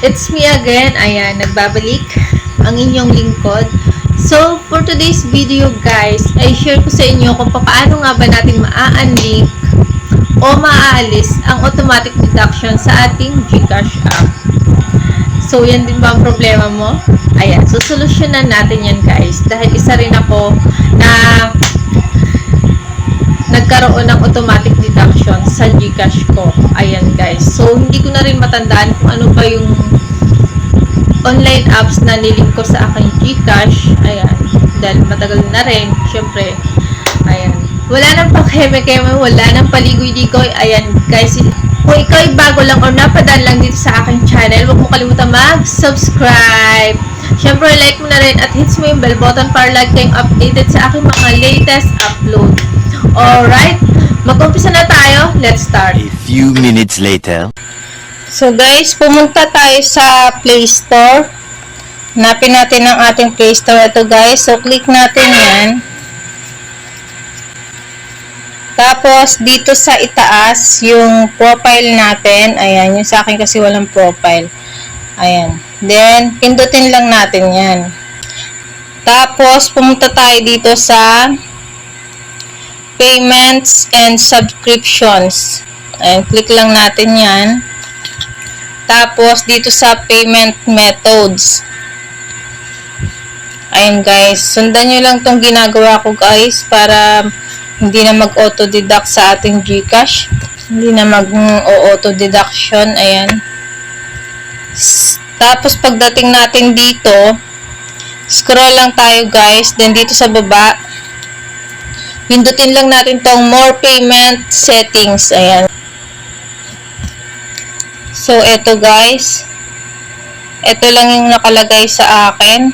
It's me again. Ayan, nagbabalik ang inyong lingkod. So, for today's video guys, ay share ko sa inyo kung paano nga ba natin maa-unlink o maaalis ang automatic deduction sa ating GCash app. So, yan din ba ang problema mo? Ayan, so solusyonan natin yan guys. Dahil isa rin ako na nagkaroon ng automatic deduction sa GCash ko. Ayan guys. So, hindi ko na rin matandaan kung ano ba yung online apps na nilink ko sa aking GCash. Ayan. Dahil matagal na rin. Siyempre. Ayan. Wala nang pakeme-keme. Wala nang paligoy-ligoy. Ayan guys. Kung ikaw ay bago lang or napadaan lang dito sa aking channel, huwag mo kalimutan mag-subscribe. Siyempre, like mo na rin at hits mo yung bell button para lagi kayong updated sa aking mga latest upload. Alright, mag-umpisa na tayo. Let's start. A few minutes later. So guys, pumunta tayo sa Play Store. Hanapin natin ang ating Play Store. Ito guys, so click natin yan. Tapos, dito sa itaas, yung profile natin. Ayan, yung sa akin kasi walang profile. Ayan. Then, pindutin lang natin yan. Tapos, pumunta tayo dito sa Payments and Subscriptions. Ayan, click lang natin yan. Tapos, dito sa Payment Methods. Ayan guys, sundan nyo lang tong ginagawa ko guys para hindi na mag-auto-deduct sa ating GCash. Hindi na mag-auto-deduction. Ayan. Tapos, pagdating natin dito, scroll lang tayo guys. Then, dito sa baba, pindutin lang natin tong More Payment Settings. Ayan. So, eto guys. Eto lang yung nakalagay sa akin.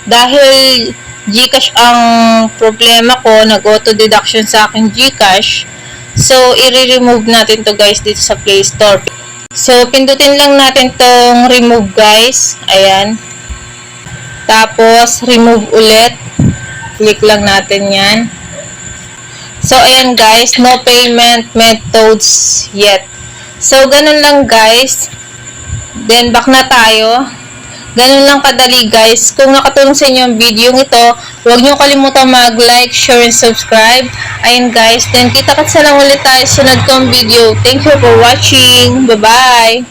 Dahil GCash ang problema ko, nag-auto-deduction sa aking GCash. So, i-remove natin to guys dito sa Play Store. So, pindutin lang natin tong remove guys. Ayan. Tapos, remove ulit. Click lang natin yan. So, ayan guys, no payment methods yet. So, ganun lang guys. Then, back na tayo. Ganun lang kadali guys. Kung nakatulong sa inyo ang video ito, huwag niyo kalimutan mag-like, share, and subscribe. Ayun guys. Then kita-kits na lang ulit tayo sa sunod kong video. Thank you for watching. Bye-bye!